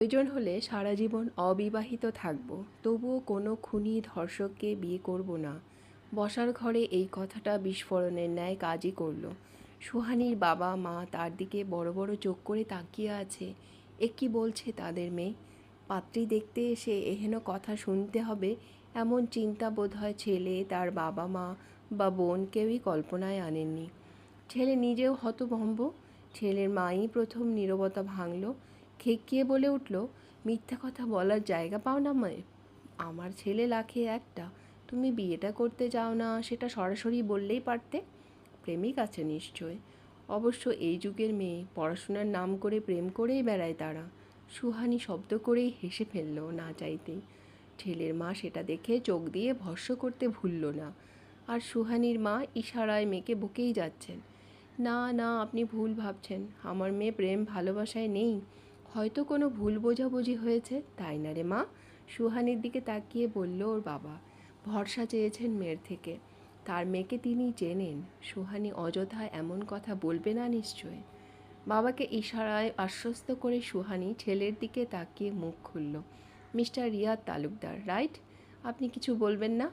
প্রয়োজন হলে সারা জীবন অবিবাহিত থাকব, তবুও কোনো খুনি ধর্ষককে বিয়ে করব না। বসার ঘরে এই কথাটা বিস্ফোরণের ন্যায় কাজই করল। সুহানির বাবা মা তার দিকে বড় বড় চোখ করে তাকিয়ে আছে। এ কী বলছে তাদের মেয়ে? পাত্রী দেখতে এসে এহেন কথা শুনতে হবে এমন চিন্তা বোধহয় ছেলে, তার বাবা মা বা বোন কেউই কল্পনায় আনেননি। ছেলে নিজেও হতভম্ব। ছেলের মাই প্রথম নীরবতা ভাঙল। খেকিয়ে বলে উঠল, মিথ্যা কথা বলার জায়গা পাও না মেয়ে? আমার ছেলে লাখে একটা, তুমি বিয়েটা করতে চাও না সেটা সরাসরি বললেই পারতে। প্রেমিক আছে নিশ্চয়। অবশ্য এই যুগের মেয়ে পড়াশোনার নাম করে প্রেম করেই বেড়ায় তারা। সুহানি শব্দ করেই হেসে ফেলল না চাইতেই। ছেলের মা সেটা দেখে চোখ দিয়ে ভস্ম করতে ভুলল না। আর সুহানির মা ইশারায় মেয়েকে বকেই যাচ্ছেন, না না, আপনি ভুল ভাবছেন, আমার মেয়ে প্রেম ভালোবাসায় নেই, হয়তো কোনো ভুল বোঝাবুঝি হয়েছে, তাই না রে মা? সুহানির দিকে তাকিয়ে বলল ওর বাবা। ভরসা চেয়েছেন মেয়ের থেকে, তার মেয়েকে তিনি চেনেন। সুহানি অযথা এমন কথা বলবে না নিশ্চয়। বাবাকে ইশারায় আশ্বস্ত করে সুহানি ছেলের দিকে তাকিয়ে মুখ খুলল। Mister Riyad Talukdar, right? আপনি কিছু বলবেন না?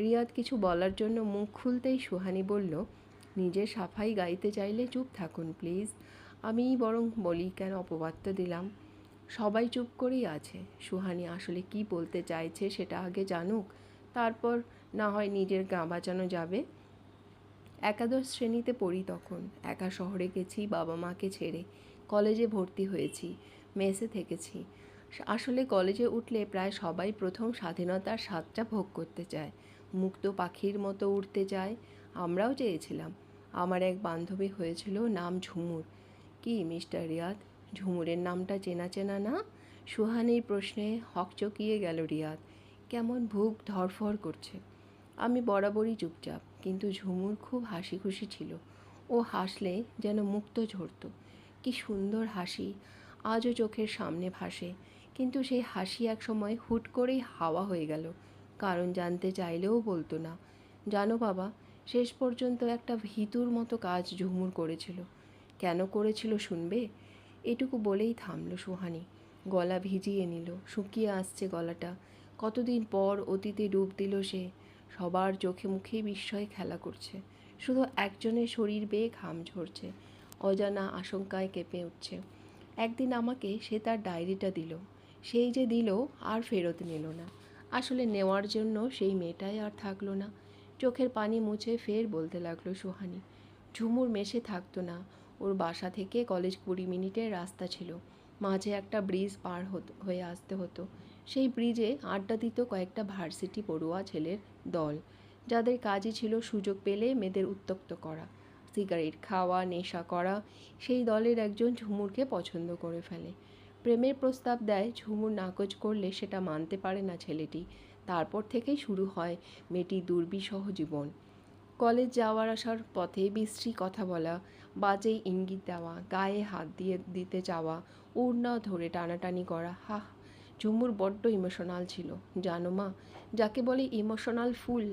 রিয়াদ কিছু বলার জন্য মুখ খুলতেই সুহানি বলল, নিজের সাফাই গাইতে চাইলে চুপ থাকুন প্লিজ। আমিই বরং বলি, কেন অপবাদ্য দিলাম? সবাই চুপ করেই আছে। সুহানি আসলে কি বলতে চাইছে সেটা আগে জানুক, তারপর না হয় নিজের গা বাঁচানো যাবে। একাদশ শ্রেণীতে পড়ি তখন। একা শহরে গেছি বাবা মাকে ছেড়ে। কলেজে ভর্তি হয়েছি, মেসে থেকেছি। আসলে কলেজে উঠলে প্রায় সবাই প্রথম স্বাধীনতার স্বাদটা ভোগ করতে চায়, মুক্ত পাখির মতো উড়তে চায়। আমরাও চেয়েছিলাম। আমার এক বান্ধবী হয়েছিল, নাম ঝুমুর। কি মিস্টার রিয়াদ, ঝুমুরের নামটা চেনা চেনা না? সুহানির প্রশ্নে হকচকিয়ে গেল রিয়াদ। কেমন বুক ধড়ফড় করছে। আমি বরাবরই চুপচাপ, কিন্তু ঝুমুর খুব হাসি খুশি ছিল। ও হাসলে যেন মুক্ত ঝরত। কি সুন্দর হাসি, আজও চোখের সামনে ভাসে। কিন্তু সেই হাসি এক সময় হুট করেই হাওয়া হয়ে গেল। কারণ জানতে চাইলেও বলতো না। জানো বাবা, শেষ পর্যন্ত একটা ভীতুর মতো কাজ ঝুমুর করেছিল। কেন করেছিল শুনবে? এটুকু বলেই থামল সুহানি। গলা ভিজিয়ে নিল, শুকিয়ে আসছে গলাটা। কতদিন পর অতীতে ডুব দিল সে। সবার চোখে মুখে বিস্ময় খেলা করছে, শুধু একজনের শরীর বেয়ে ঘাম ঝরছে, অজানা আশঙ্কায় কেঁপে উঠছে। একদিন আমাকে সে তার ডায়েরিটা দিল। সেই যে দিল আর ফেরত নিল না। আসলে নেওয়ার জন্য সেই মেয়েটাই আর থাকলো না। চোখের পানি মুছে ফের বলতে লাগলো সুহানি, ঝুমুর মেসে থাকতো না। ওর বাসা থেকে কলেজ 20 মিনিটের রাস্তা ছিল। মাঝে একটা ব্রিজ পার হয়ে আসতে হতো। সেই ব্রিজে আড্ডা দিত কয়েকটা ভার্সিটি পড়ুয়া ছেলের দল, যাদের কাজই ছিল সুযোগ পেলে মেয়েদের উত্ত্যক্ত করা, সিগারেট খাওয়া, নেশা করা। সেই দলের একজন ঝুমুরকে পছন্দ করে ফেলে। প্রেমের প্রস্তাব দেয়, ঝুমুর নাকচ করলে সেটা মানতে পারে না ছেলেটি। তারপর থেকেই শুরু হয় মেয়েটির দুর্বিষহ জীবন। কলেজ যাওয়ার আসার পথে বিশ্রী কথা বলা, বাজে ইঙ্গিত দেওয়া, গায়ে হাত দিতে চাওয়া, ওড়না ধরে টানাটানি করা। হাহ, ঝুমুর বড্ড ইমোশনাল ছিল জানো মা, যাকে বলে ইমোশনাল ফুল।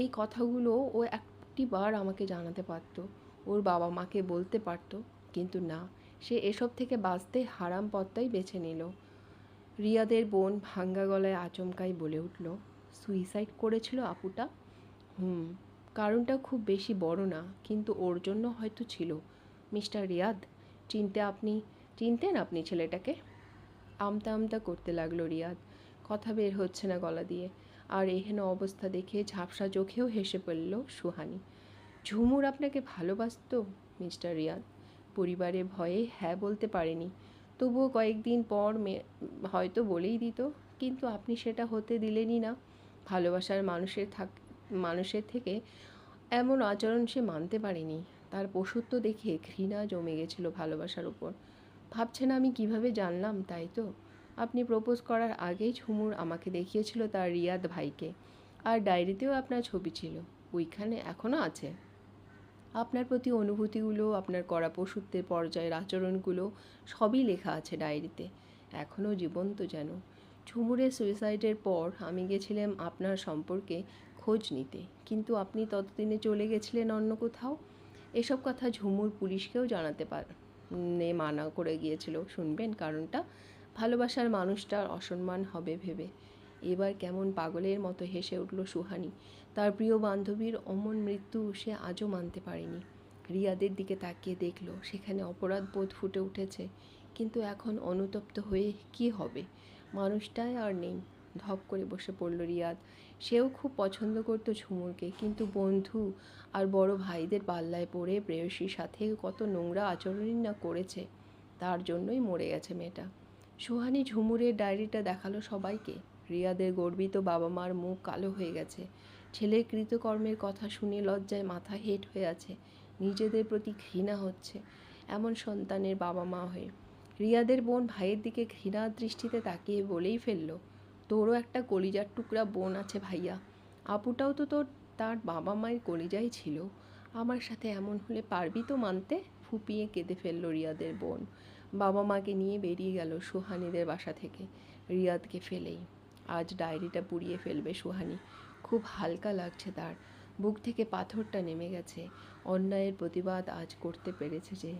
এই কথাগুলো ও একটিবার আমাকে জানাতে পারত, ওর বাবা মাকে বলতে পারত, কিন্তু না, সে এসব থেকে বাঁচতে হারাম পথটাই বেছে নিল। রিয়াদের বোন ভাঙ্গা গলায় আচমকাই বলে উঠল, সুইসাইড করেছিল আপুটা? হুম, কারণটা খুব বেশি বড় না, কিন্তু ওর জন্য হয়তো ছিল। মিস্টার রিয়াদ, চিনতেন আপনি ছেলেটাকে? আমতা আমতা করতে লাগলো রিয়াদ। কথা বের হচ্ছে না গলা দিয়ে। আর এহেন অবস্থা দেখে ঝাপসা চোখেও হেসে পড়ল সুহানি। ঝুমুর আপনাকে ভালোবাসতো মিস্টার রিয়াদ? পরিবারের ভয়ে হ্যাঁ বলতে পারেনি, তবুও কয়েকদিন পর হয়তো বলেই দিত, কিন্তু আপনি সেটা হতে দিলেনই না। ভালোবাসার মানুষের থেকে এমন আচরণ সে মানতে পারেনি। তার পশুত্ব দেখে ঘৃণা জমে গেছিল ভালোবাসার উপর। ভাবছেন আমি কিভাবে জানলাম, তাই তো? আপনি প্রপোজ করার আগেই ঝুমুর আমাকে দেখিয়েছিল তার রিয়াদ ভাইকে। আর ডায়েরিতেও আপনার ছবি ছিল, ওইখানে এখনও আছে। আপনার প্রতি অনুভূতিগুলো, আপনার করা পশুত্বের পর্যায়ের আচরণগুলো সবই লেখা আছে ডায়েরিতে, এখনও জীবন্ত যেন। ঝুমুরের সুইসাইডের পর আমি গেছিলাম আপনার সম্পর্কে খোঁজ নিতে, কিন্তু আপনি ততদিনে চলে গেছিলেন অন্য কোথাও। এসব কথা ঝুমুর পুলিশকেও জানাতে মানা করে গিয়েছিল। শুনবেন কারণটা? ভালোবাসার মানুষটার অসম্মান হবে ভেবে। এবার কেমন পাগলের মতো হেসে উঠল সুহানি। তার প্রিয় বান্ধবীর অমন মৃত্যু সে আজও মানতে পারেনি। রিয়াদের দিকে তাকিয়ে দেখল সেখানে অপরাধ বোধ ফুটে উঠেছে, কিন্তু এখন অনুতপ্ত হয়ে কি হবে? মানুষটাই আর নেই। ধপ করে বসে পড়ল রিয়াদ। সেও খুব পছন্দ করত ঝুমুরকে, কিন্তু বন্ধু আর বড় ভাইদের পাল্লায় পড়ে প্রেয়সীর সাথে কত নোংরা আচরণই না করেছে। তার জন্যই মরে গেছে মেয়েটা। সুহানি ঝুমুরের ডায়েরিটা দেখালো সবাইকে। রিয়াদের গর্বিত বাবা মার মুখ কালো হয়ে গেছে। ছেলের কৃতকর্মের কথা শুনে লজ্জায় মাথা হেঁট হয়ে আছে। নিজেদের প্রতি ঘৃণা হচ্ছে এমন সন্তানের বাবা মা হয়ে। রিয়াদের বোন ভাইয়ের দিকে ঘৃণার দৃষ্টিতে তাকিয়ে বলেই ফেলল, তোরও একটা কলিজার টুকরা বোন আছে ভাইয়া। আপুটাও তো তার বাবা মায়ের কলিজাই ছিল। আমার সাথে এমন হলে পারবি তো মানতে? ফুপিয়ে কেঁদে ফেলল রিয়াদের বোন। বাবা মাকে নিয়ে বেরিয়ে গেল সুহানিদের বাসা থেকে, রিয়াদকে ফেলেই। আজ ডায়েরিটা পুড়িয়ে ফেলবে সুহানি। খুব হালকা লাগছে তার। বুক থেকে পাথরটা নেমে গেছে। অন্যায়ের প্রতিবাদ আজ করতে পেরেছে যে।